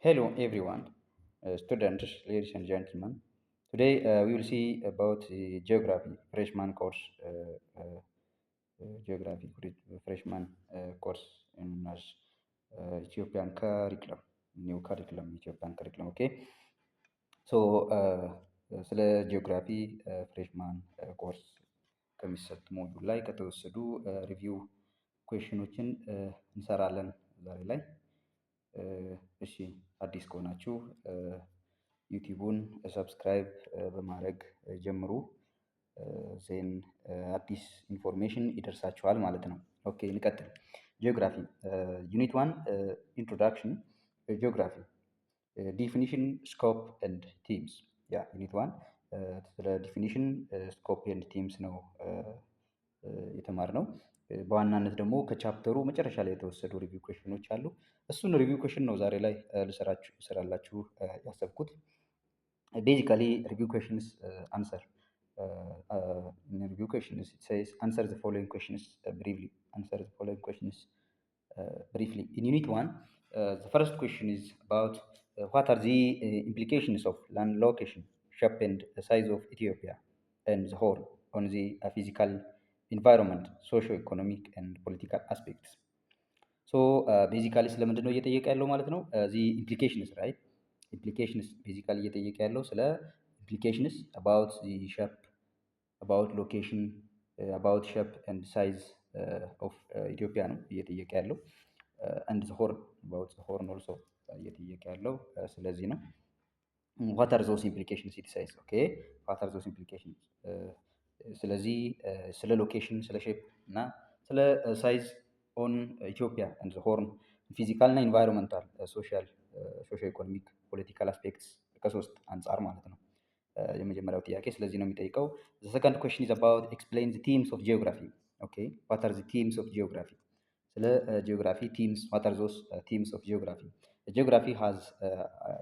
Hello everyone, students, ladies and gentlemen. Today we will see about the geography freshman course, geography freshman course in as Ethiopian curriculum, new curriculum, Ethiopian curriculum. Okay, so ስለ ጂኦግራፊ ፍሬሽማን ኮርስ ከሚሰጥ ሞጁል ላይ ከተወሰዱ ሪቪው ኩዌሽኖችን እንሰራለን ዛሬ ላይ። እሺ አዲስ ከሆናችሁ ዩቲዩቡን ሰብስክራይብ በማድረግ ጀምሩ። ዜን አዲስ ኢንፎርሜሽን ይደርሳችኋል ማለት ነው። ኦኬ እንቀጥል። ጂኦግራፊ ዩኒት ዋን ኢንትሮዳክሽን ጂኦግራፊ ዲፊኒሽን ስኮፕ ኤንድ ቲምስ። ያ ዩኒት ዋን ስለ ዲፊኒሽን ስኮፕ ኤንድ ቲምስ ነው የተማርነው። በዋናነት ደግሞ ከቻፕተሩ መጨረሻ ላይ የተወሰዱ ሪቪው ኩዌሽኖች አሉ። እሱን ሪቪው ኩዌሽን ነው ዛሬ ላይ ልሰራላችሁ ያሰብኩት። ቤዚካሊ ሪቪው ኩዌሽንስ አንሰር review questions it says answer the following questions briefly. Answer the following questions briefly. In unit 1 the first question is about what are the implications of land location, shape and size of Ethiopia and the whole on the physical environment, socio-economic and political aspects. So basically ስለምንድን ነው እየጠየቀ ያለው ማለት ነው? the implications, right? implications basically እየጠየቀ ያለው ስለ implications about the shape, about location, about shape and size of Ethiopia ነው እየጠየቀ ያለው። and the horn, about the horn also እየጠየቀ ያለው ስለዚህ ነው። what are those implications it says? okay, what are those implications? ስለዚህ ስለ ሎኬሽን፣ ስለ ሼፕ እና ስለ ሳይዝ ኦን ኢትዮጵያ ኤንድ ዘ ሆርን ፊዚካል እና ኢንቫይሮንመንታል፣ ሶሻል፣ ሶሾ ኢኮኖሚክ፣ ፖለቲካል አስፔክትስ ከሶስት አንጻር ማለት ነው የመጀመሪያው ጥያቄ። ስለዚህ ነው የሚጠይቀው። the second question is about explain the themes of geography. okay, what are the themes of geography? ስለ ጂኦግራፊ themes, what are those themes of geography? geography has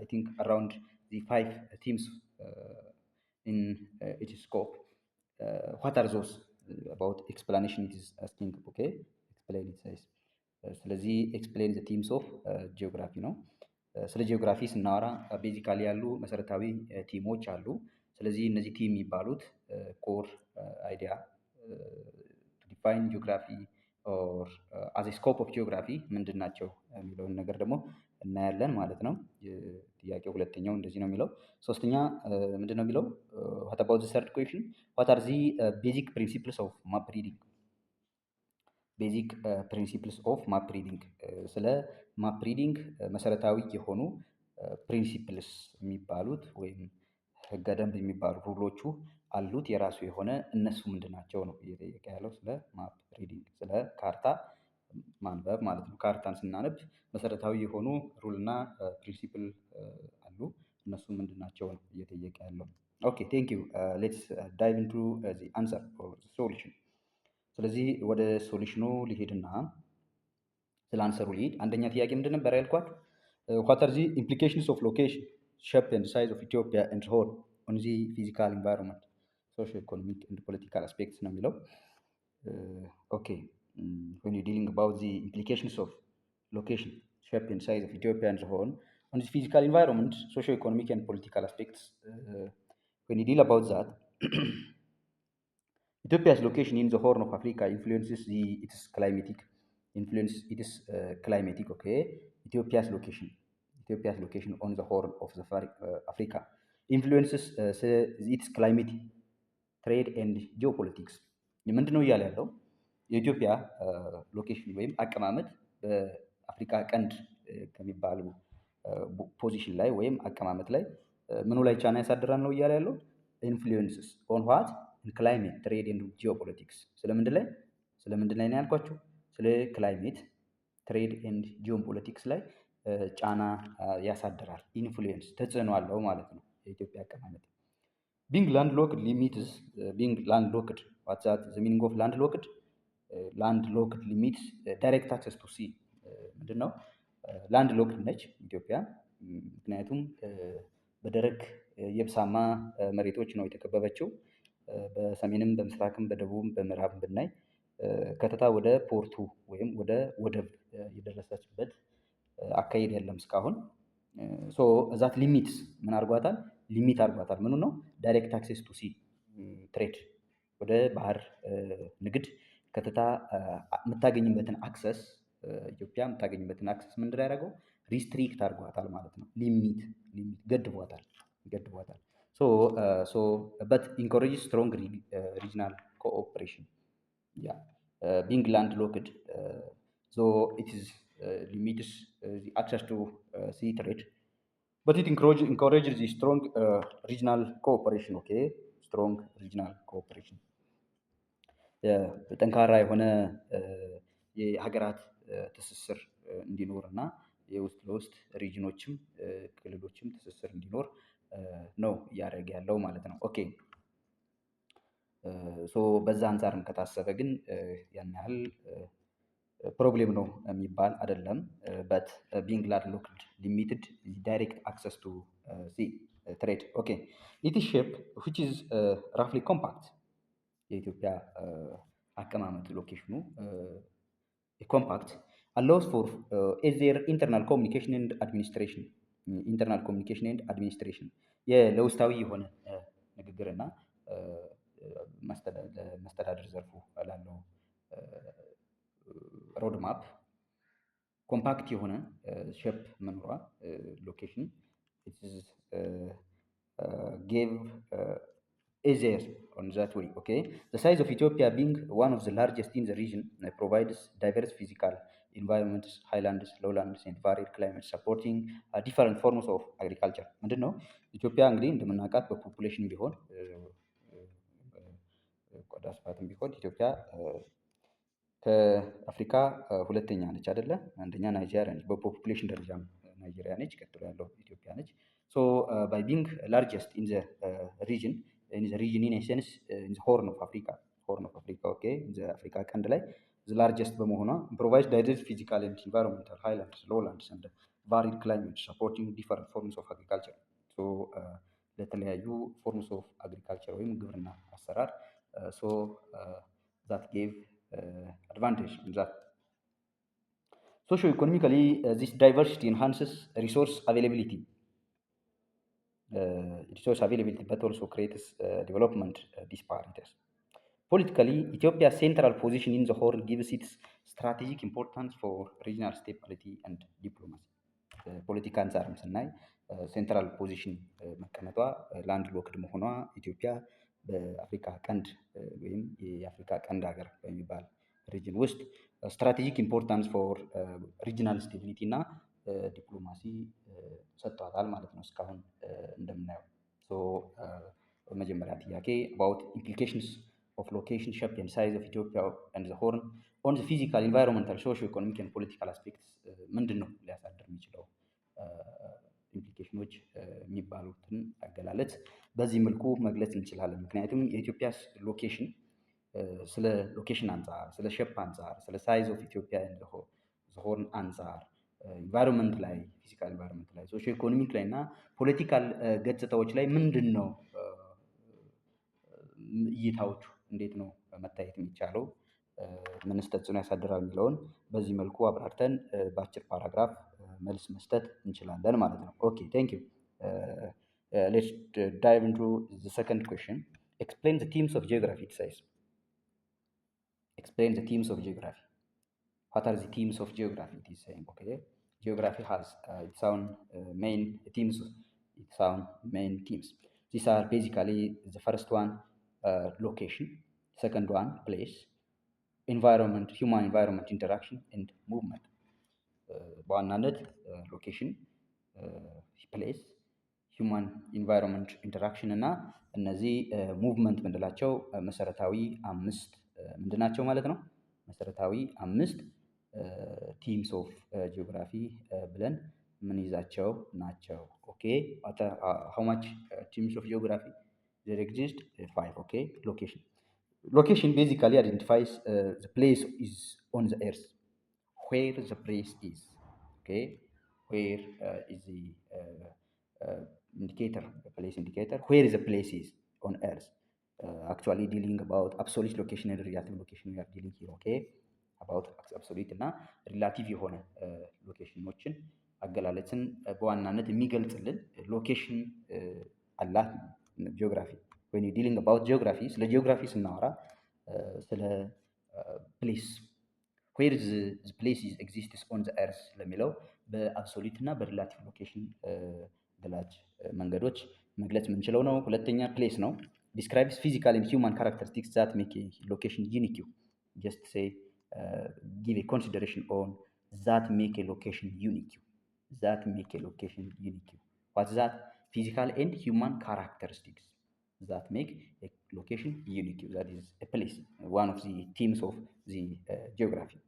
I think around the 5 themes in its scope. what are those? about explanation it is asking. okay, explain it says ስለዚህ explain the themes of geography ነው። ስለ ጂኦግራፊ ስናወራ ቤዚካሊ ያሉ መሰረታዊ ቲሞች አሉ። ስለዚህ እነዚህ ቲም የሚባሉት ኮር አይዲያ to define geography or as a scope of geography ምንድን ናቸው የሚለውን ነገር ደግሞ እናያለን ማለት ነው። ጥያቄው ሁለተኛው እንደዚህ ነው የሚለው። ሶስተኛ ምንድን ነው የሚለው? what about the third question? what are the basic principles of map reading? ቤዚክ ፕሪንሲፕልስ ኦፍ ማፕ ሪዲንግ። ስለ ማፕ ሪዲንግ መሰረታዊ የሆኑ ፕሪንሲፕልስ የሚባሉት ወይም ህገ ደንብ የሚባሉ ሩሎቹ አሉት የራሱ የሆነ። እነሱ ምንድን ናቸው ነው እየጠየቀ ያለው። ስለ ማፕ ሪዲንግ፣ ስለ ካርታ ማንበብ ማለት ነው። ካርታን ስናነብ መሰረታዊ የሆኑ ሩል እና ፕሪንሲፕል አሉ። እነሱ ምንድን ናቸው ነው እየጠየቀ ያለው። ኦኬ ቴንክ ዩ ሌትስ ዳይቭ ኢንቱ ዘ አንሰር ኦር ሶሉሽን። ስለዚህ ወደ ሶሉሽኑ ሊሄድና ስለ አንሰሩ ሊሄድ። አንደኛ ጥያቄ ምንድን ነበር ያልኳት? what are the implications of location, shape and size of Ethiopia and whole on the physical environment, socio economic and political aspects ነው የሚለው። okay, when you're dealing about the implications of location, shape and size of Ethiopia and whole on the physical environment, socio economic and political aspects, when you deal about that Ethiopia's location in the Horn of Africa influences its climatic. Okay, Ethiopia's location on the Horn of the Africa influences its climate, trade and geopolitics. ምንድን ነው እያለ ያለው? የኢትዮጵያ ሎኬሽን ወይም አቀማመጥ በአፍሪካ ቀንድ ከሚባሉ ፖዚሽን ላይ ወይም አቀማመጥ ላይ ምኑ ላይ ቻና ያሳድራል ነው እያለ ያለው? ኢንፍሉዌንስስ ኦን ዋት ክላይሜት ትሬድ ኤንድ ጂኦፖለቲክስ። ስለምንድን ላይ ነው ያልኳችሁ? ስለ ክላይሜት ትሬድ ኤንድ ጂኦፖለቲክስ ላይ ጫና ያሳድራል። ኢንፍሉዌንስ ተጽዕኖ አለው ማለት ነው የኢትዮጵያ አቀማመጥ። ቢንግ ላንድ ሎክድ ሊሚትስ ቢንግ ላንድ ሎክድ ዋትስ ዛት ዘ ሚኒንግ ኦፍ ላንድ ሎክድ? ላንድ ሎክድ ሊሚትስ ዳይሬክት አክሰስ ቱ ሲ። ምንድን ነው? ላንድ ሎክድ ነች ኢትዮጵያ፣ ምክንያቱም በደረቅ የብሳማ መሬቶች ነው የተከበበችው። በሰሜንም በምስራቅም በደቡብም በምዕራብም ብናይ ከተታ ወደ ፖርቱ ወይም ወደ ወደብ የደረሰችበት አካሄድ የለም እስካሁን። ሶ ዛት ሊሚትስ ምን አድርጓታል? ሊሚት አድርጓታል። ምኑ ነው? ዳይሬክት አክሴስ ቱ ሲ ትሬድ፣ ወደ ባህር ንግድ ቀጥታ የምታገኝበትን አክሰስ ኢትዮጵያ የምታገኝበትን አክሰስ ምንድን ያደረገው? ሪስትሪክት አድርጓታል ማለት ነው። ሊሚት ገድቧታል። ሶ በት ኢንኮሬጅ ስትሮንግ ሪጅናል ኮኦፕሬሽን ቢንግ ላንድ ሎክድ ሶ ኢት ኢዝ limits the access to sea trade, but it encourages the strong regional cooperation. Okay, strong regional cooperation. ጠንካራ የሆነ የሀገራት ትስስር እንዲኖር እና የውስጥ ለውስጥ ሪጅኖችም ክልሎችም ትስስር እንዲኖር ነው እያደረገ ያለው ማለት ነው። ኦኬ ሶ በዛ አንጻርም ከታሰበ ግን ያን ያህል ፕሮብሌም ነው የሚባል አይደለም። በት ቢንግ ላንድ ሎክድ ሊሚትድ ዳይሬክት አክሰስ ቱ ሲ ትሬድ ኦኬ ኢት ኢዝ ሼፕ ዊች ኢዝ ራፍሊ ኮምፓክት። የኢትዮጵያ አቀማመጥ ሎኬሽኑ ኮምፓክት allows for easier internal communication and administration ለውስጣዊ የሆነ ንግግርና መስተዳድር ዘርፉ ላለው ሮድማፕ ኮምፓክት የሆነ ሼፕ መኖሯ ሎኬሽን ጌቭ easier on that way. Okay, the size of Ethiopia being one of the largest in the region provides diverse physical environments, highlands, lowlands and varied climates supporting different forms of agriculture. ምንድን ነው ኢትዮጵያ እንግዲህ እንደምናውቃት በፖፑሌሽን ቢሆን ቆዳ ስፋትም ቢሆን ኢትዮጵያ ከአፍሪካ ሁለተኛ ነች አይደለ? አንደኛ ናይጄሪያ ነች። በፖፑሌሽን ደረጃም ናይጄሪያ ነች፣ ቀጥሎ ያለው ኢትዮጵያ ነች። ሶ ባይ ቢንግ ላርጀስት ኢን ዘ ሪጅን ኢን ኤሰንስ ኢን ዘ ሆርን ኦፍ አፍሪካ ኦኬ ኢን ዘ አፍሪካ ቀንድ ላይ ዘ ላርጀስት በመሆኗ ፕሮቫይድስ ዳይቨርስ ፊዚካል ኤንድ ኢንቫይሮንመንታል ሃይላንድስ ሎውላንድስ ኤንድ ቫሪድ ክላይሜት ሰፖርቲንግ ዲፈረንት ፎርምስ ኦፍ አግሪካልቸር። ሶ ለተለያዩ ፎርምስ ኦፍ አግሪካልቸር ወይም ግብርና አሰራር ሶ ዛት ጌቭ advantage in that. Socio-economically, this diversity enhances resource availability, but also creates development disparities. Politically, Ethiopia's central position in the Horn gives its strategic importance for regional stability and diplomacy. ፖለቲካ አንጻርም ስናይ ሴንትራል ፖዚሽን መቀመጧ ላንድ ሎክድ መሆኗ ኢትዮጵያ በአፍሪካ ቀንድ ወይም የአፍሪካ ቀንድ ሀገር በሚባል ሪጅን ውስጥ ስትራቴጂክ ኢምፖርታንስ ፎር ሪጅናል ስቴቢሊቲ እና ዲፕሎማሲ ሰጥቷታል ማለት ነው። እስካሁን እንደምናየው መጀመሪያ ጥያቄ about implications of location, shape and size of Ethiopia and the Horn on the physical, environmental, socio-economic and political aspects ምንድን ነው ሊያሳድር የሚችለው ኢምፕሊኬሽኖች የሚባሉትን አገላለጽ በዚህ መልኩ መግለጽ እንችላለን። ምክንያቱም የኢትዮጵያ ሎኬሽን ስለ ሎኬሽን አንጻር፣ ስለ ሼፕ አንጻር፣ ስለ ሳይዝ ኦፍ ኢትዮጵያ ሆርን አንጻር፣ ኢንቫይሮንመንት ላይ ፊዚካል ኢንቫይሮንመንት ላይ ሶሾ ኢኮኖሚክ ላይ እና ፖለቲካል ገጽታዎች ላይ ምንድን ነው እይታዎቹ እንዴት ነው መታየት የሚቻለው፣ ምንስ ተጽዕኖ ያሳድራል የሚለውን በዚህ መልኩ አብራርተን በአጭር ፓራግራፍ መልስ መስጠት እንችላለን ማለት ነው። ኦኬ ቴንክ ዩ ሌትስ ዳይቭ ኢንቱ ዘ ሰከንድ ኩዌስችን ኤክስፕሌን ዘ ቲምስ ኦፍ ጂኦግራፊ ኢት ሴይዝ explain the themes of geography. What are the themes of geography? It is saying, okay, geography has its own main themes, its own main themes. These are basically the first one, location, second one, place, environment, human environment interaction and movement. በዋናነት ሎኬሽን፣ ፕሌስ፣ ሂውማን ኢንቫይሮንመንት ኢንተራክሽን እና እነዚህ ሙቭመንት ምንላቸው መሰረታዊ አምስት ምንድናቸው ማለት ነው? መሰረታዊ አምስት ቲምስ ኦፍ ጂኦግራፊ ብለን ምን ይዛቸው ናቸው። ኦኬ how much teams of geography there exist? 5. okay, location basically identifies the place is on the earth, where the place is. Okay, where is the indicator, the place indicator, where is the place is on earth. Actually dealing about absolute location and relative location we are dealing here. Okay, about absolute እና ሪላቲቭ የሆነ ሎኬሽኖችን አገላለጽን በዋናነት የሚገልጽልን ሎኬሽን አላት ጂኦግራፊ። when you dealing about geography ስለ ጂኦግራፊ ስናወራ ስለ ፕሌስ where the place exists on the earth ለሚለው በአብሶሉት እና በሪላቲቭ ሎኬሽን ገላጭ መንገዶች መግለጽ የምንችለው ነው። ሁለተኛ ፕሌስ ነው። describes physical and human characteristics that make a location unique. just say give a consideration on that make a location unique. that make a location unique. What's that? Physical and human characteristics that make a location unique. That is a place, one of the themes of the geography.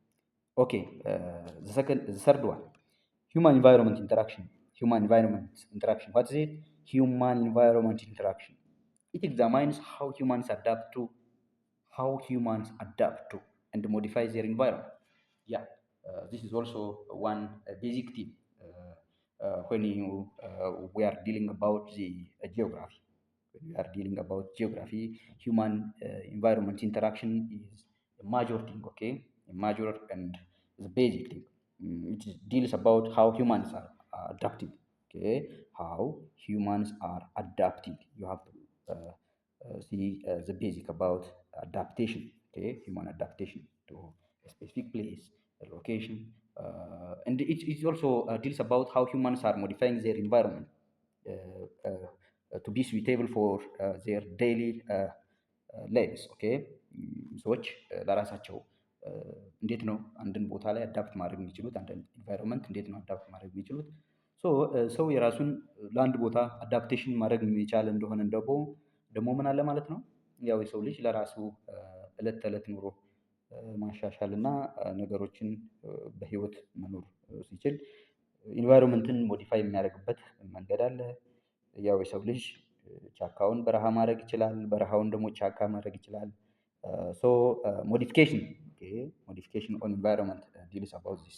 Okay, the third one, human environment interaction. Human environment interaction. What is it? Human environment interaction. It examines how humans adapt to and modify their environment. Yeah, this is also one basic theme when we are dealing about the geography. When we are dealing about geography, human environment interaction is a major thing. Okay, a major and the basic thing. It deals about how humans are adapting. Okay, how humans are adapting. You have to see the basic about adaptation. Okay, human adaptation to a specific place, a location, and it also deals about how humans are modifying their environment to be suitable for their daily lives. Okay, ሰዎች ለራሳቸው እንዴት ነው አንድን ቦታ ላይ አዳፕት ማድረግ የሚችሉት? አንድን ኢንቫይሮንመንት እንዴት ነው አዳፕት ማድረግ የሚችሉት? ሰው የራሱን ለአንድ ቦታ አዳፕቴሽን ማድረግ የሚቻል እንደሆነ ደግሞ ምን አለ ማለት ነው? ያው የሰው ልጅ ለራሱ እለት ተዕለት ኑሮ ማሻሻል እና ነገሮችን በህይወት መኖር ሲችል ኢንቫይሮንመንትን ሞዲፋይ የሚያደርግበት መንገድ አለ። ያው የሰው ልጅ ጫካውን በረሃ ማድረግ ይችላል፣ በረሃውን ደግሞ ጫካ ማድረግ ይችላል። modification on environment deals about this.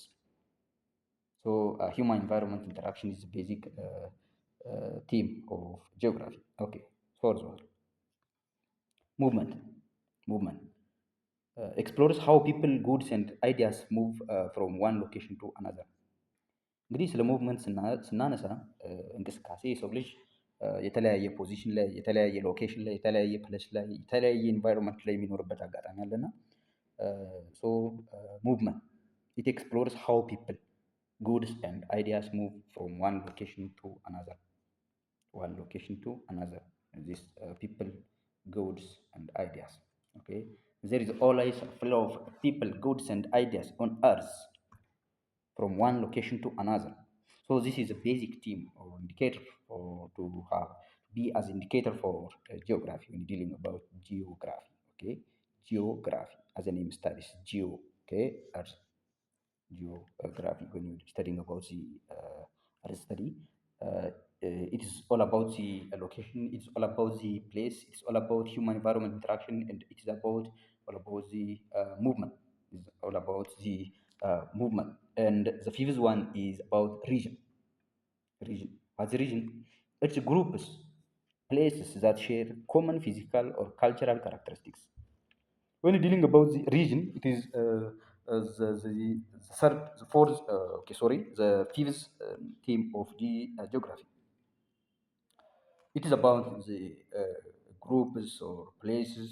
Human environment interaction is the basic theme of geography. Okay, fourth one, movement explores how people, goods and ideas move from one location to another. እንግዲህ ስለ ሙቭመንት ስናነሳ እንቅስቃሴ የሰው ልጅ የተለያየ ፖዚሽን ላይ፣ የተለያየ ሎኬሽን ላይ፣ የተለያየ ፕሌስ ላይ፣ የተለያየ ኢንቫይሮንመንት ላይ የሚኖርበት አጋጣሚ አለና movement, it explores how people, goods and ideas move from one location to another. These people, goods and ideas. Okay, there is always a flow of people, goods and ideas on earth from one location to another. So this is a basic theme or indicator or to have be as indicator for geography when dealing about geography. Okay, geography as the name studies geo. Okay, earth geography when you're studying about the earth study. It is all about the location, it's all about the place, it's all about human environment interaction, and it is all about the movement. It's all about the movement. And the fifth one is about region. What's the region? It's groups, places that share common physical or cultural characteristics. When dealing about the region, it is the fifth theme of the geography. It is about the groups or places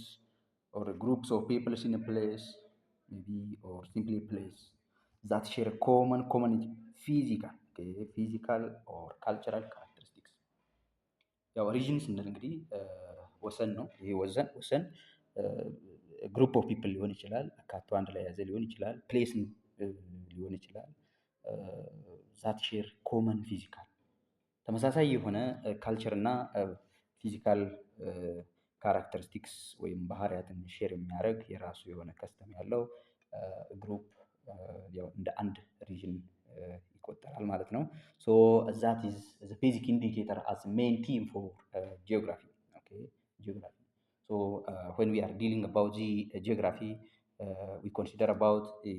or groups of people in a place, maybe, or simply a place that share common physical or cultural characteristics. ያው ሪጅን ስንል እንግዲህ ወሰን ነው። ይሄ ወሰን ግሩፕ ኦፍ ፒፕል ሊሆን ይችላል፣ አካቶ አንድ ላይ ያዘ ሊሆን ይችላል፣ ፕሌስን ሊሆን ይችላል። ዛት ሼር ኮመን ፊዚካል ተመሳሳይ የሆነ ካልቸር እና ፊዚካል ካራክተሪስቲክስ ወይም ባህሪያትን ሼር የሚያደርግ የራሱ የሆነ ከስተም ያለው ግሩፕ ያው እንደ አንድ ሪጅን ይቆጠራል ማለት ነው። ሶ ዛት ኢዝ ዘ ቤዚክ ኢንዲኬተር አስ ሜን ቲም ፎር ጂኦግራፊ። ኦኬ ጂኦግራፊ። ሶ when we are dealing about the geography, we consider about the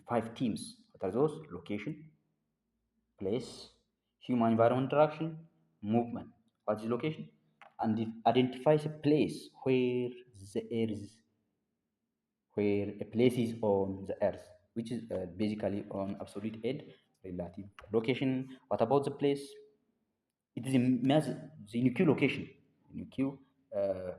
five themes. What are those? Location, place, human environment interaction, movement. What is location? And it identifies a place where a place is on the earth, which is basically on absolute and relative location. What about the place? It is the unique location. Unique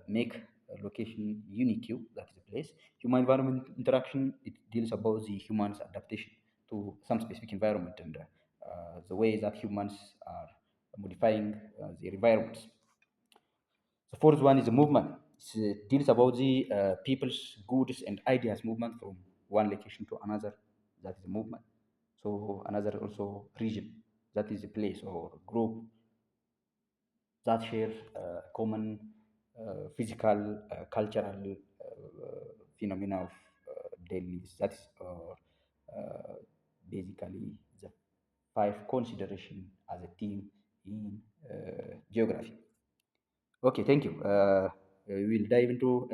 make a location unique, that is the place. Human environment interaction, it deals about the human's adaptation to some specific environment and the way that humans are modifying their environments. The fourth one is the movement. It deals about the people's goods and ideas movement from one location to another. That is the movement. So another also region. That is a place or group that share common physical, cultural phenomena of daily lives. That is basically the five consideration as a team in geography. Okay, thank you. We will dive into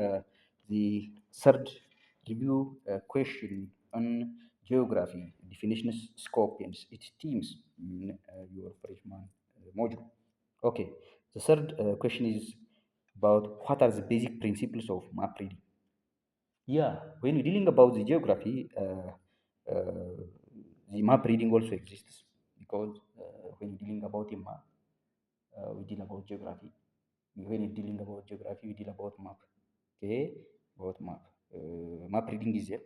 the third review question on geography, definitions, scope, and its themes in your freshman module. Okay, the third question is about what are the basic principles of map reading. Yeah, when we're dealing about the geography, the map reading also exists because when we're dealing about a map, we deal about geography. When we're dealing about geography, we deal about map. Okay, about map. Map reading is there.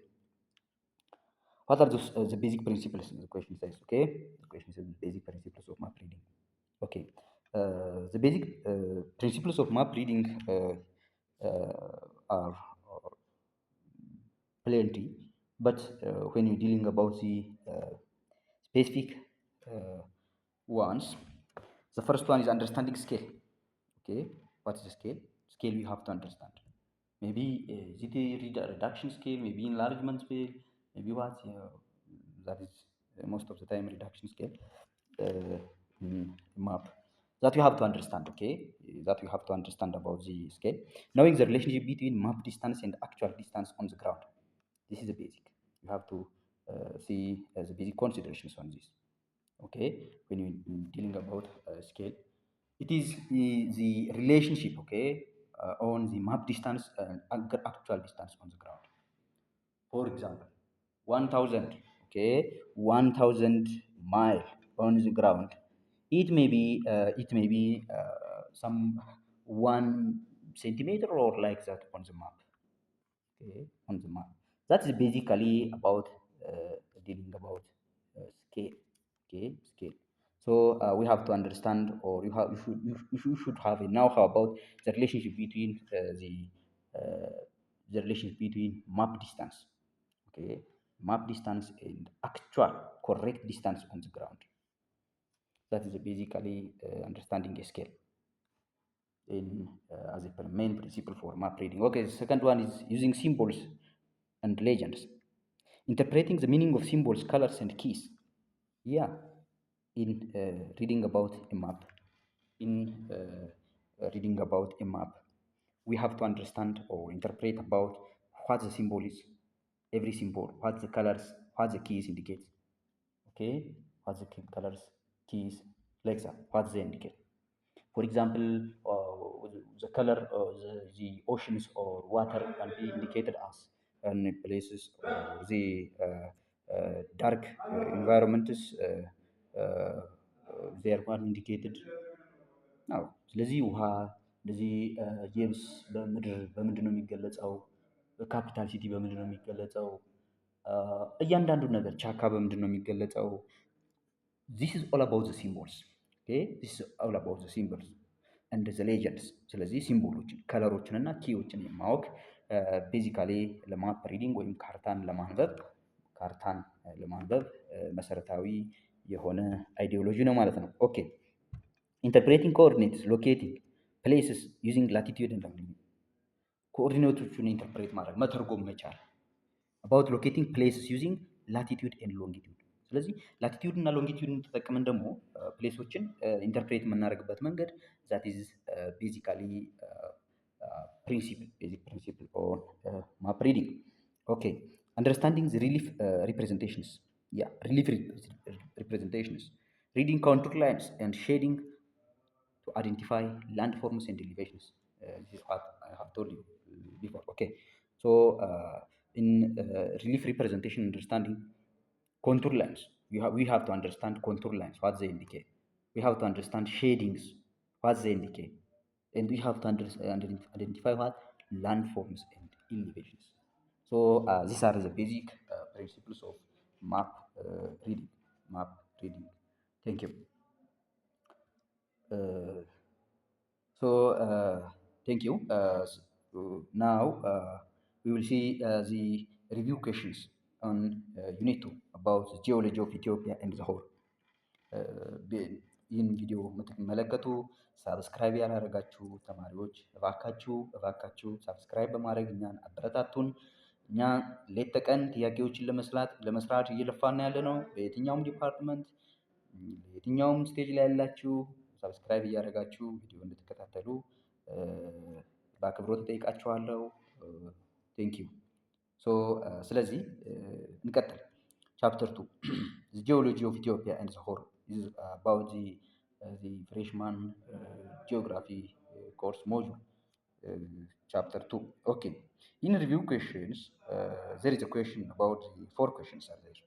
What are the basic principles? The question says. Okay, the question says the basic principles of map reading. Okay, the basic principles of map reading are plenty, but when you're dealing about the specific uh, ones, the first one is understanding scale. Okay, what is the scale? Scale we have to understand. Maybe is it a reduction scale, maybe enlargement scale, maybe what? That is most of the time reduction scale map. That you have to understand, okay? That you have to understand about the scale. Knowing the relationship between map distance and actual distance on the ground. This is the basic. You have to see the basic considerations on this. Okay, when you're dealing about scale, it is the relationship, okay, on the map distance and actual distance on the ground. For example, 1000, okay, 1000 mile on the ground. It may be some 1 centimeter or like that on the map, okay, on the map. That's basically about dealing about scale, okay, scale. So we have to understand, or you should have a know-how about the relationship between the relationship between map distance, okay, map distance and actual correct distance on the ground. That is basically understanding a scale in as a main principle for map reading. Okay, the second one is using symbols and legends, interpreting the meaning of symbols, colors, and keys. Yeah, in reading about a map, in reading about a map, we have to understand or interpret about what the symbol is, every symbol, what the colors, what the keys indicate. Okay, what the colors, keys, like that, what they indicate. For example, the color of the oceans or water can be indicated as in places, the dark environments, they are one indicated ነው። ስለዚህ ውሃ እንደዚህ ጄምስ በምንድን ነው የሚገለጸው? ካፒታል ሲቲ በምንድን ነው የሚገለጸው? እያንዳንዱን ነገር ቻካ በምንድን ነው የሚገለጸው? this is all about the symbols. Okay, this is all about the symbols and the legends. ስለዚህ ሲምቦሎችን ከለሮችን እና ኪዎችን የማወቅ ቤዚካሊ ለማፕ ሪዲንግ ወይም ካርታን ለማንበብ መሰረታዊ የሆነ አይዲዮሎጂ ነው ማለት ነው። ኦኬ ኢንተርፕሬቲንግ ኮኦርዲኔትስ ሎኬቲንግ ፕሌስስ ዩዚንግ ላቲቲዩድ ኤንድ ሎንጊቲዩድ ኮኦርዲኔቶቹን ኢንተርፕሬት ማድረግ መተርጎም መቻል አባውት ሎኬቲንግ ፕሌስስ ዩዚንግ ላቲቲዩድ ኤንድ ሎንጊቲዩድ። ስለዚህ ላቲቲዩድ እና ሎንጊቲዩድን ተጠቅመን ደግሞ ፕሌሶችን ኢንተርፕሬት የምናደርግበት መንገድ ዛት ኢዝ ቤዚካሊ ቤዚክ ፕሪንሲፕል ኦን ማፕ ሪዲንግ። ኦኬ አንደርስታንዲንግ ዘ ሪሊፍ ሪፕሬዘንቴሽንስ ሪሊፍ ሪፕሬዘንቴሽንስ reading contour lines and shading to identify landforms and elevations. This is what I have told you before. Okay, so in relief representation, understanding contour lines. we have to understand contour lines, what they indicate. We have to understand shadings, what they indicate. And we have to identify what landforms and elevations. So these are the basic principles of map reading. Map reading. Thank you. Uh, Thank you. Now we will see the review questions on Unit 2 about the geology of Ethiopia and the whole. ይህን ቪዲዮ የምትመለከቱ ሳብስክራይብ ያላደረጋችሁ ተማሪዎች እባካችሁ ሳብስክራይብ በማድረግ እኛን አበረታቱን። እኛ ሌት ተቀን ጥያቄዎችን ለመስራት እየለፋን ያለ ነው። በየትኛውም ዲፓርትመንት የትኛውም ስቴጅ ላይ ያላችሁ ሳብስክራይብ እያደረጋችሁ ቪዲዮ እንድትከታተሉ በአክብሮት እጠይቃችኋለሁ። ቴንክ ዩ። ስለዚህ እንቀጥል። ቻፕተር 2 the geology of Ethiopia and the whole is about the freshman geography course module. Chapter 2. Okay. In review questions, there is a question about the 4 questions are there.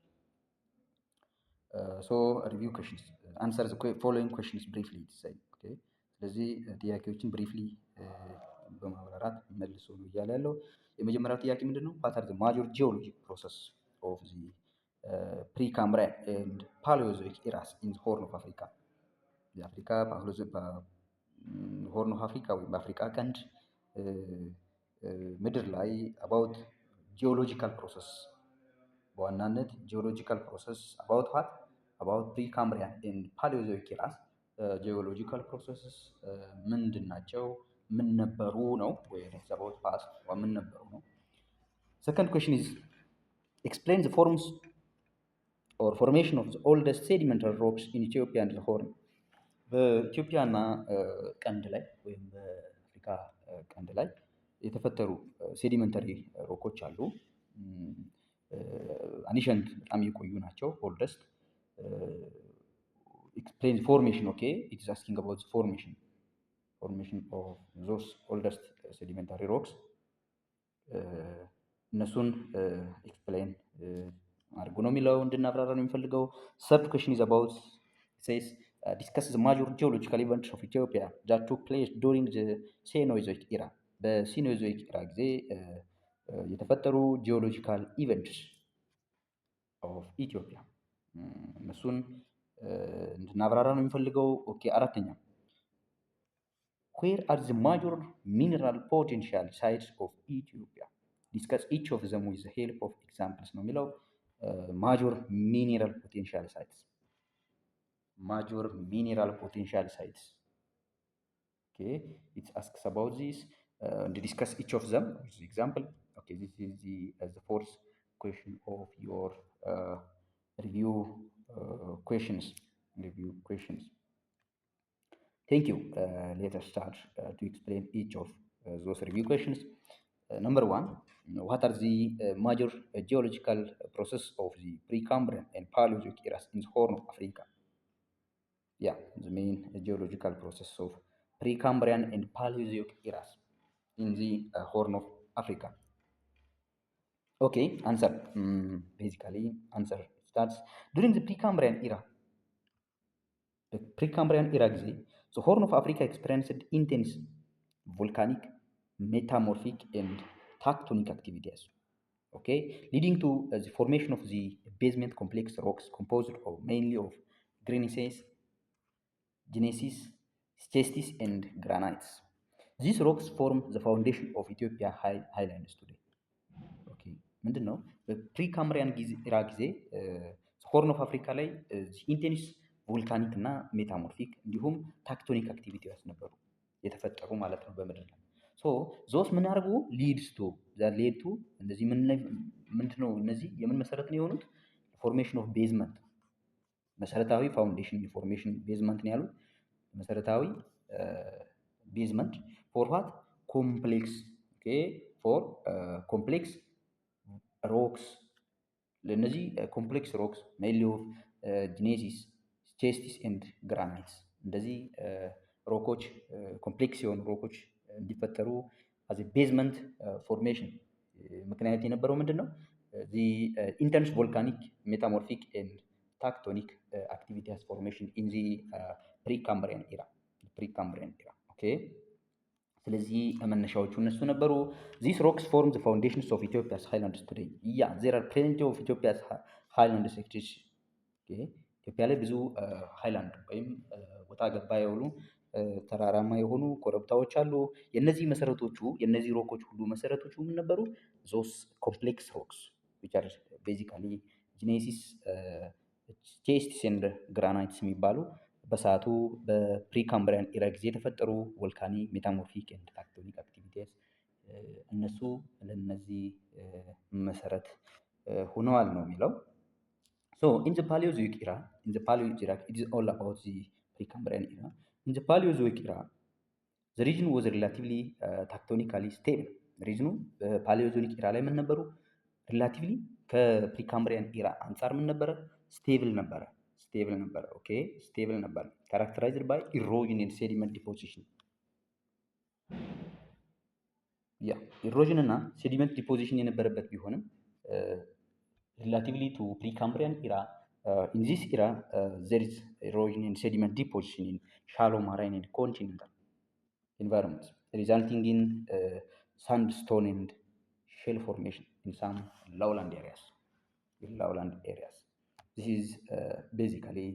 So review questions. Answer the following questions briefly. Okay. ስለዚህ ጥያቄዎችን ብሪፍሊ በማብራራት መልሶ ነው እያለ ያለው። የመጀመሪያው ጥያቄ ምንድን ነው? What are the major geologic process of the Precambrian and Paleozoic eras in the Horn of Africa? የአፍሪካ ሆርን ኦፍ አፍሪካ ወይም በአፍሪካ ቀንድ ምድር ላይ አባውት ጂኦሎጂካል ፕሮሰስ በዋናነት ጂኦሎጂካል ፕሮሰስ አባውት ዋት አባውት ፕሪካምብሪያን ኤንድ ፓሊዮዞይክ ኢራስ ጂኦሎጂካል ፕሮሰስስ ምንድን ናቸው? ምን ነበሩ ነው ወይ አባውት ፓስት ምን ነበሩ ነው። ሰከንድ ኩዌሽን ኢዝ explain the forms or formation of the oldest sedimentary rocks in Ethiopia and the Horn. በኢትዮጵያና ቀንድ ላይ ወይም በአፍሪካ ቀንድ ላይ የተፈጠሩ ሴዲመንተሪ ሮኮች አሉ። አኒሸንት በጣም የቆዩ ናቸው። ኦልደስት explain formation. Okay, it is asking about the formation of those oldest sedimentary rocks. እነሱን ኤክስፕሌን አድርጎ ነው የሚለው እንድናብራራ ነው የሚፈልገው። ሰርድ ኩዌሽን ኢዝ አባውት says discuss the major geological events of Ethiopia that took place during the Cenozoic era. በሲኖዞይክ ኢራ ጊዜ የተፈጠሩ ጂኦሎጂካል ኢቨንትስ ኦፍ ኢትዮጵያ እነሱን እንድናብራራ ነው የሚፈልገው። ኦኬ አራተኛ where are the major mineral potential sites of Ethiopia? Discuss each of them with the help of examples ነው የሚለው። major mineral potential sites. Okay, it asks about this and discuss each of them with the example. Okay, this is the fourth question of your review questions. Thank you. Let us start to explain each of those review questions. Number 1, what are the major geological process of the Precambrian and Paleozoic eras in the Horn of Africa? Yeah, the main geological process of Precambrian and Paleozoic eras in the Horn of Africa. Okay, answer. Basically, answer starts during the Precambrian era. The Precambrian era ጊዜ the Horn of Africa experienced intense volcanic, metamorphic, and tectonic activities. Okay, leading to the formation of the basement complex rocks composed of mainly of gneisses, schistes, and granites. These rocks form the foundation of Ethiopia highlands today. Okay, ምንድን ነው በፕሪካምብሪያን ኢራ ጊዜ ሆርን ኦፍ አፍሪካ ላይ ኢንቴንስ ቮልካኒክ እና ሜታሞርፊክ እንዲሁም ታክቶኒክ አክቲቪቲዎች ነበሩ የተፈጠሩ ማለት ነው በምድር ላይ። ዞስ ምን አድርጉ ሊድስቱ ሌቱ እንደዚህ ምንድነው እነዚህ የምን መሰረት ነው የሆኑት? ፎርሜሽን ኦፍ ቤዝመንት መሰረታዊ ፋውንዴሽን ፎርሜሽን ቤዝመንት ነው ያሉት። መሰረታዊ ቤዝመንት ፎር ዋት ኮምፕሌክስ ኦኬ ፎር ኮምፕሌክስ ሮክስ ለነዚህ ኮምፕሌክስ ሮክስ ሜንሊ ኦፍ ጂኔሲስ ቼስቲስ ኤንድ ግራናይትስ እንደዚህ ሮኮች ኮምፕሌክስ የሆኑ ሮኮች እንዲፈጠሩ አዝ ቤዝመንት ፎርሜሽን ምክንያት የነበረው ምንድን ነው? ኢንተንስ ቮልካኒክ ሜታሞርፊክ ኤንድ tectonic activity has formation in the Precambrian era. Okay. ስለዚህ መነሻዎቹ እነሱ ነበሩ። These rocks form the foundations of Ethiopia's highlands today. Yeah, there are plenty of Ethiopia's highlands actually. Okay. ኢትዮጵያ ላይ ብዙ ሃይላንድ ወይም ወጣ ገባ የሆኑ ተራራማ የሆኑ ኮረብታዎች አሉ። የነዚህ ሮኮች ሁሉ መሰረቶቹ ምን ነበሩ? ዞስ ኮምፕሌክስ ሮክስ which are basically ጂኔሲስ ቼስቲስ ኤንድ ግራናይትስ የሚባሉ በሰዓቱ በፕሪካምብሪያን ኢራ ጊዜ የተፈጠሩ ቮልካኒክ ሜታሞርፊክ ኤንድ ታክቶኒክ አክቲቪቲስ እነሱ ለነዚህ መሰረት ሆነዋል ነው የሚለው። So in the Paleozoic era, it is all about the Precambrian era. In the Paleozoic era, the region was relatively tectonically stable. ሪጅኑ በፓሊዮዞይክ ኢራ ላይ ምን ነበሩ? ሪላቲቭሊ ከፕሪካምብሪያን ኢራ አንጻር ምን ነበረ? ስቴብል ነበረ። ኦኬ ስቴብል ነበረ። ካራክተራይዝድ ባይ ኢሮዥን ኤንድ ሴዲመንት ዲፖዚሽን። ያ ኢሮዥን እና ሴዲመንት ዲፖዚሽን የነበረበት ቢሆንም relatively to Precambrian era, in this era, there is erosion and sediment deposition in shallow marine and continental environments, resulting in sandstone and shale formation in some lowland areas. This is basically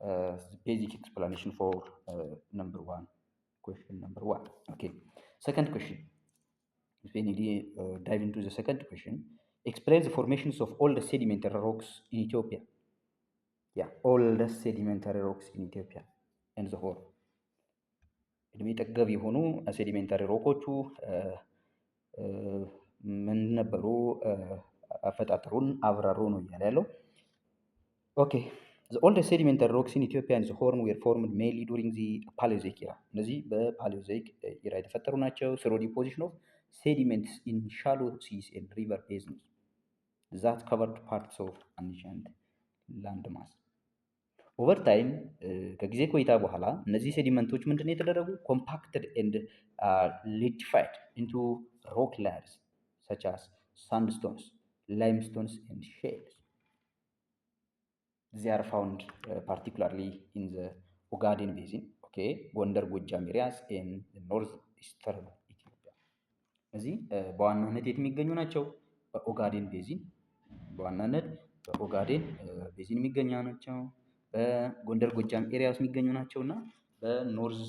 the basic explanation for question number one. Okay, second question. If we need to dive into the second question, explain the formations of all the sedimentary rocks in Ethiopia. Yeah, all the sedimentary rocks in Ethiopia and the whole. እድሜ ጠገብ የሆኑ ሴዲሜንታሪ ሮኮቹ ምን ነበሩ? አፈጣጠሩን አብራሩ ነው እያለ ያለው። ኦኬ the oldest sedimentary rocks in Ethiopia and the Horn were formed mainly during the Paleozoic era. እነዚህ በፓሊዮዞይክ ኢራ የተፈጠሩ ናቸው። through deposition of sediments in shallow seas and river basins that covered parts of ancient land mass. ኦቨር ታይም ከጊዜ ቆይታ በኋላ እነዚህ ሴዲመንቶች ምንድን ነው የተደረጉ? ኮምፓክትድ ኤንድ ሊዲፋይድ ኢንቱ ሮክ ላየርስ such as sandstones, limestones and shales. They are found particularly in the Ogaden basin, okay, ጎንደር ጎጃም areas in the northeastern Ethiopia. እዚህ በዋናነት የሚገኙ ናቸው። በኦጋዴን ቤዚን የሚገኙ ናቸው። በጎንደር ጎጃም ኤሪያስ የሚገኙ ናቸው እና በኖርዝ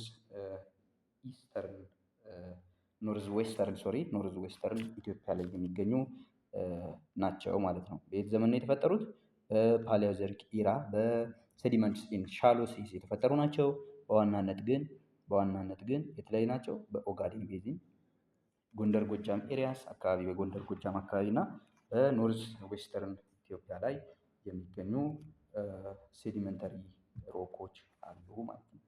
ዌስተርን ኢትዮጵያ ላይ የሚገኙ ናቸው ማለት ነው። በየት ዘመን ነው የተፈጠሩት? በፓሊዮዞይክ ኢራ በሴዲመንትስ ኢን ሻሎ ሲስ የተፈጠሩ ናቸው። በዋናነት ግን የተለያዩ ናቸው። በኦጋዴን ቤዚን ጎንደር ጎጃም ኤሪያስ አካባቢ በጎንደር ጎጃም አካባቢ እና በኖርዝ ዌስተርን ኢትዮጵያ ላይ የሚገኙ ሴዲመንተሪ ሮኮች አሉ ማለት ነው።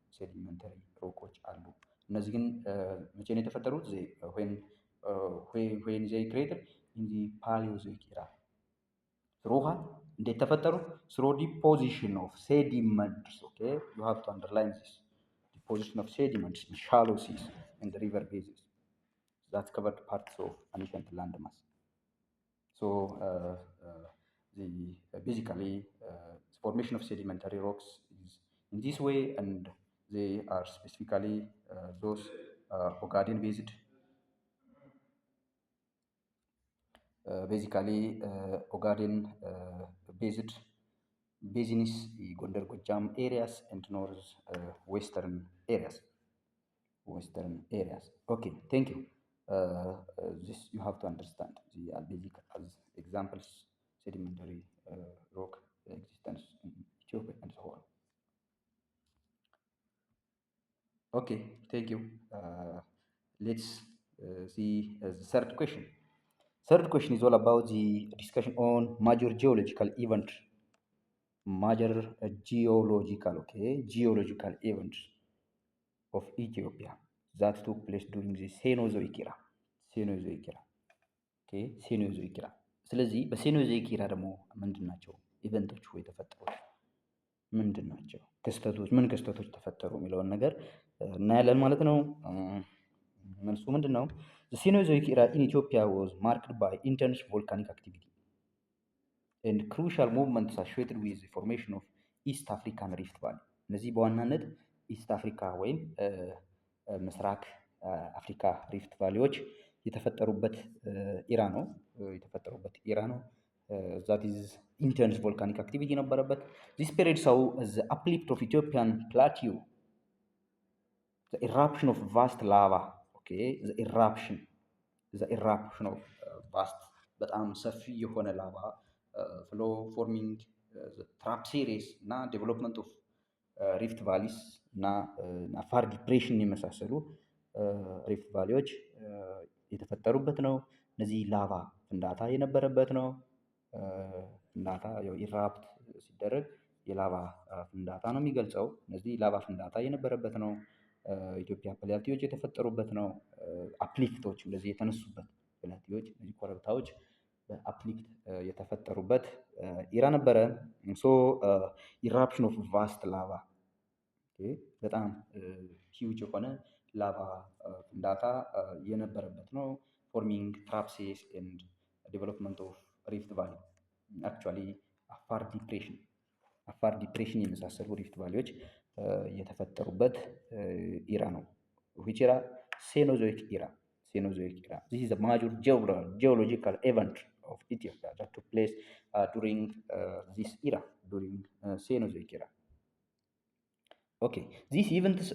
እነዚህ ግን መቼ ነው የተፈጠሩት? when they created in the Paleozoic era. through what? እንዴት ተፈጠሩ? through deposition of sediments. Okay, you have to underline this. Deposition of sediments in shallow seas and the river basins that covered parts of ancient land mass. So basically formation of sedimentary rocks is in this way, and they are specifically those Ogaden based Ogaden based basins, Gondar Gojam areas and north western areas. Okay, thank you. This you have to understand. The basic as examples sedimentary rock existence in Ethiopia and so on. Okay, thank you. Let's see the third question. Third question is all about the discussion on major geological events of Ethiopia that took place during the Cenozoic era. Okay, Cenozoic era. ስለዚህ በሴኖዞይክ ኢራ ደግሞ ምንድናቸው ኢቨንቶቹ የተፈጠሩት? ምንድናቸው ክስተቶች? ምን ክስተቶች ተፈጠሩ የሚለውን ነገር እናያለን ማለት ነው። መልሱ ምንድነው? The Cenozoic era in Ethiopia was marked by intense volcanic activity and crucial movements associated with the formation of ኢስት አፍሪካን ሪፍት ቫሊ። እነዚህ በዋናነት ኢስት አፍሪካ ወይም ምስራቅ አፍሪካ ሪፍት ቫሊዎች የተፈጠሩበት ኢራ ነው ዛት ኢዝ ኢንተንስ ቮልካኒክ አክቲቪቲ ነበረበት። ዚስ ፔሪድ ሰው ዘ አፕሊፍት ኦፍ ኢትዮጵያን ፕላቲዩ the eruption of vast lava. Okay, the eruption of vast በጣም ሰፊ የሆነ ላቫ ፍሎ ፎርሚንግ ትራፕ ሲሪስ እና ዴቨሎፕመንት ኦፍ ሪፍት ቫሊስ እና አፋር ዲፕሬሽን የመሳሰሉ ሪፍት ቫሊዎች የተፈጠሩበት ነው። እነዚህ ላቫ ፍንዳታ የነበረበት ነው። ፍንዳታ ኢራፕት ሲደረግ የላቫ ፍንዳታ ነው የሚገልጸው። እነዚህ ላቫ ፍንዳታ የነበረበት ነው። ኢትዮጵያ ፕላቲዎች የተፈጠሩበት ነው። አፕሊፍቶች እንደዚህ የተነሱበት ፕላቲዎች እነዚህ ኮረብታዎች በአፕሊፍት የተፈጠሩበት ኢራ ነበረ። ሶ ኢራፕሽን ኦፍ ቫስት ላቫ በጣም ሂውጅ የሆነ ላቫ ፍንዳታ የነበረበት ነው። ፎርሚንግ ትራፕሲስ ኤንድ ዴቨሎፕመንት ኦፍ ሪፍት ቫሊ አክቹዋሊ አፋር ዲፕሬሽን የመሳሰሉ ሪፍት ቫሊዎች የተፈጠሩበት ኢራ ነው። ዊች ኢራ? ሴኖዞይክ ኢራ። This is a major geological event of Ethiopia that took place during this era, during Cenozoic era. Okay, these events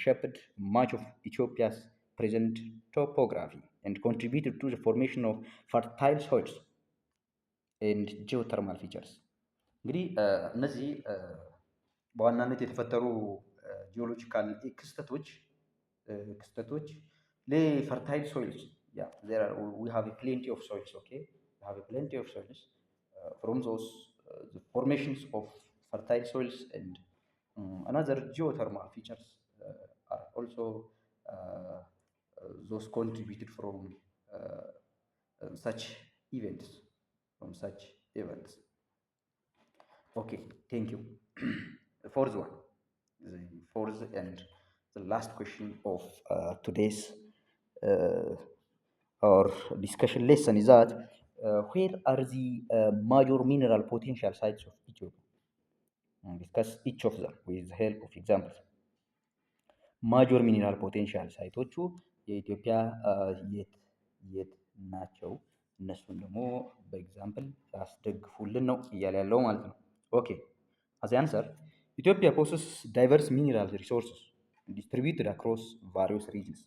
shaped much of Ethiopia's present topography and contributed to the formation of fertile soils and geothermal features. እንግዲህ እነዚህ በዋናነት የተፈጠሩ ጂኦሎጂካል ክስተቶች ለፈርታይል ሶይልስ we have plenty of soils, okay, we have plenty of soils from those the formations of fertile soils and another geothermal features are also those contributed from such events. Okay, thank you. The fourth and the last question of today's our discussion lesson is that where are the major mineral potential sites of Ethiopia? Discuss each of them with the help of examples. Major mineral potential ሳይቶቹ የኢትዮጵያ የት ናቸው? እነሱን ደግሞ በኤግዛምፕል ያስደግፉልን ነው እያለ ያለው ማለት ነው። ኦኬ as the answer, Ethiopia possesses diverse mineral resources distributed across various regions.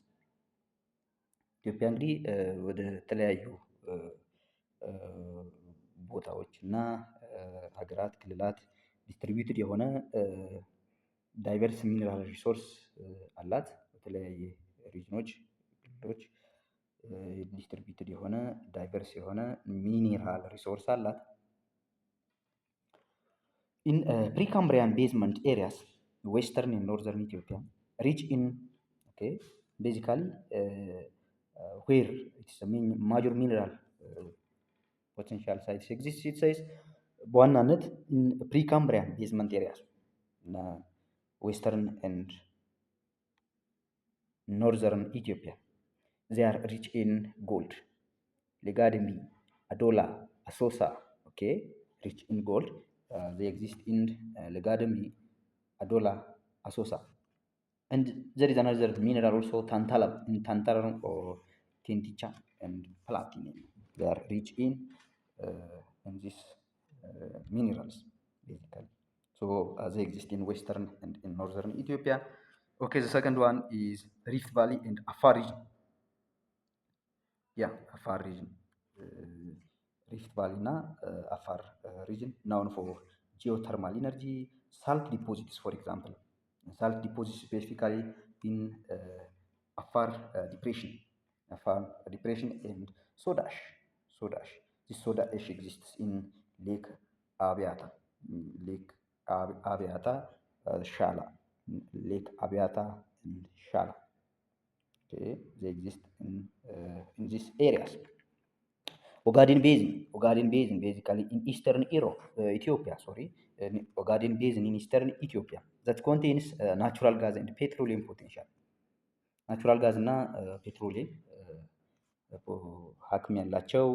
ኢትዮጵያ እንግዲህ ወደ ተለያዩ ቦታዎች እና ሀገራት፣ ክልላት ዲስትሪቢዩትድ የሆነ ዳይቨርስ ሚነራል ሪሶርስ አላት። በተለያየ ሪጅኖች፣ ክልሎች ዲስትሪቢዩትድ የሆነ ዳይቨርስ የሆነ ሚኒራል ሪሶርስ አላት። In Precambrian basement areas, western and northern Ethiopia, rich in basically where it's a major mineral potential sites exists, it says በዋናነት in Precambrian basement areas, western and northern Ethiopia, they are rich in gold. Legademi, Adola, Asosa, okay, rich in gold. They exist in Legademi, Adola, Asosa. And there is another mineral also, tantalum or tinticha and platinum. They are rich in these minerals, basically. So they exist in western and in northern Ethiopia. Okay, the second one is Rift Valley and Afar region. Yeah, Afar region. Rift Valley na Afar region, known for geothermal energy, salt deposits, for example. Salt deposits specifically in Afar depression and soda ash. This soda ash exists in Lake Aviata, Shala. Lake Aviata and Shala. Okay, they exist in these areas. Ogaden Basin, basically in eastern Ethiopia. Ogaden Basin in eastern Ethiopia that contains natural gas and petroleum potential. Natural gas እና ፔትሮሊየም ሀክም ያላቸው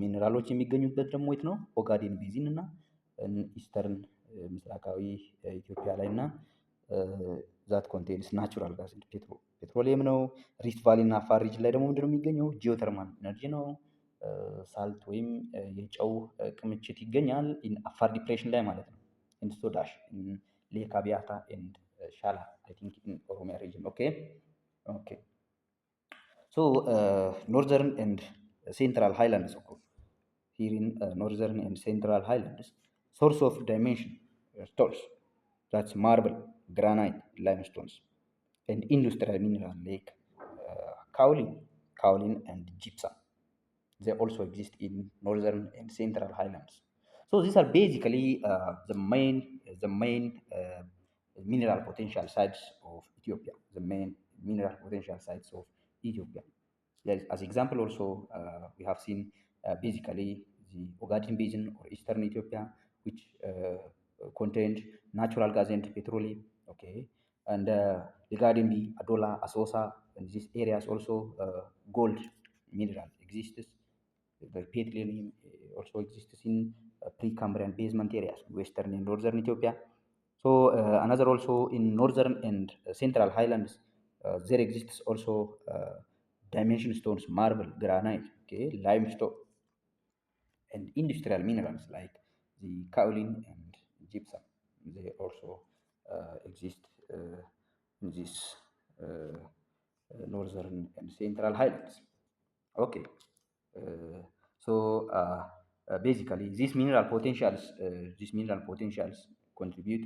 ሚኔራሎች የሚገኙበት ደግሞ የት ነው? ኦጋዴን ቤዚን እና ኢስተርን ምስራቃዊ ኢትዮጵያ ላይ እና ዛት ኮንቴንስ ናቹራል ጋዝ ፔትሮሊየም ነው። ሪፍት ቫሊ እና አፋር ሪጅን ላይ ደግሞ ምንድነው የሚገኘው? ጂኦተርማል ኤነርጂ ነው። ሳልት ወይም የጨው ክምችት ይገኛል። አፋር ዲፕሬሽን ላይ ማለት ነው። ኢን ሶዳሽ ሌክ አቢያታ ኤንድ ሻላ አይ ቲንክ ኢን ኦሮሚያ ሪጅን ኦኬ ኦኬ ሶ ኖርዘርን ኤንድ ሴንትራል ሃይላንድስ ኦፍ ኮርስ here in northern and central highlands source of dimension stores that's marble granite limestones and industrial mineral like kaolin and gypsum. They also exist in northern and central highlands. So these are basically the main mineral potential sites of Ethiopia. The main mineral potential sites of Ethiopia. Yes, as example also we have seen basically the Ogaden Basin or Eastern Ethiopia, which contained natural gas and petroleum. Okay, and the Gadembi, Adola, Asosa, and these areas also gold mineral exists. The petroleum also exists in Precambrian basement areas, western and northern Ethiopia. So another also in northern and central highlands, there exists also dimension stones, marble, granite, okay, limestone, and industrial minerals like the kaolin and gypsum. They also exist in this uh, northern and central highlands. Okay, basically these mineral potentials contribute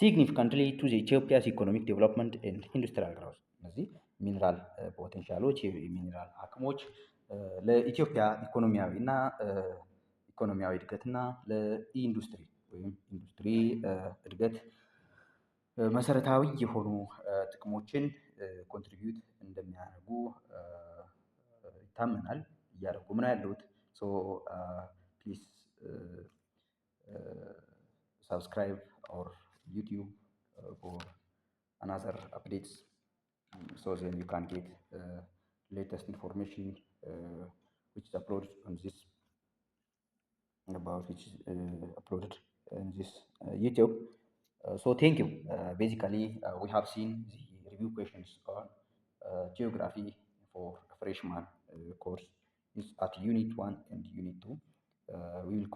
significantly to the Ethiopia's economic development and industrial growth. እነዚህ ሚኒራል ፖቴንሻሎች የሚኒራል አቅሞች ለኢትዮጵያ ኢኮኖሚያዊ እድገትና ለኢንዱስትሪ ወይም ኢንዱስትሪ እድገት መሰረታዊ የሆኑ ጥቅሞችን ኮንትሪቢዩት እንደሚያደርጉ ይታመናል። እያደረጉ ምን ያሉት ሶ ፕሊዝ subscribe our YouTube for another updates, so then you can get latest information which is uploaded on this uploaded in this YouTube. So thank you. Basically, we have seen the review questions on geography for freshman course is at Unit 1 and Unit 2. We will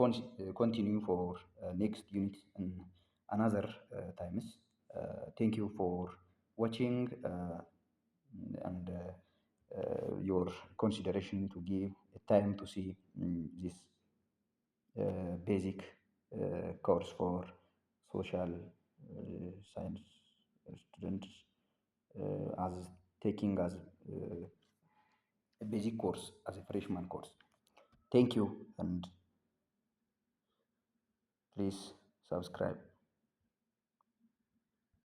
continue for next unit in another times. Thank you for watching and your consideration to give time to see this basic course for social science students as taking as a basic course as a freshman course. Thank you and please subscribe.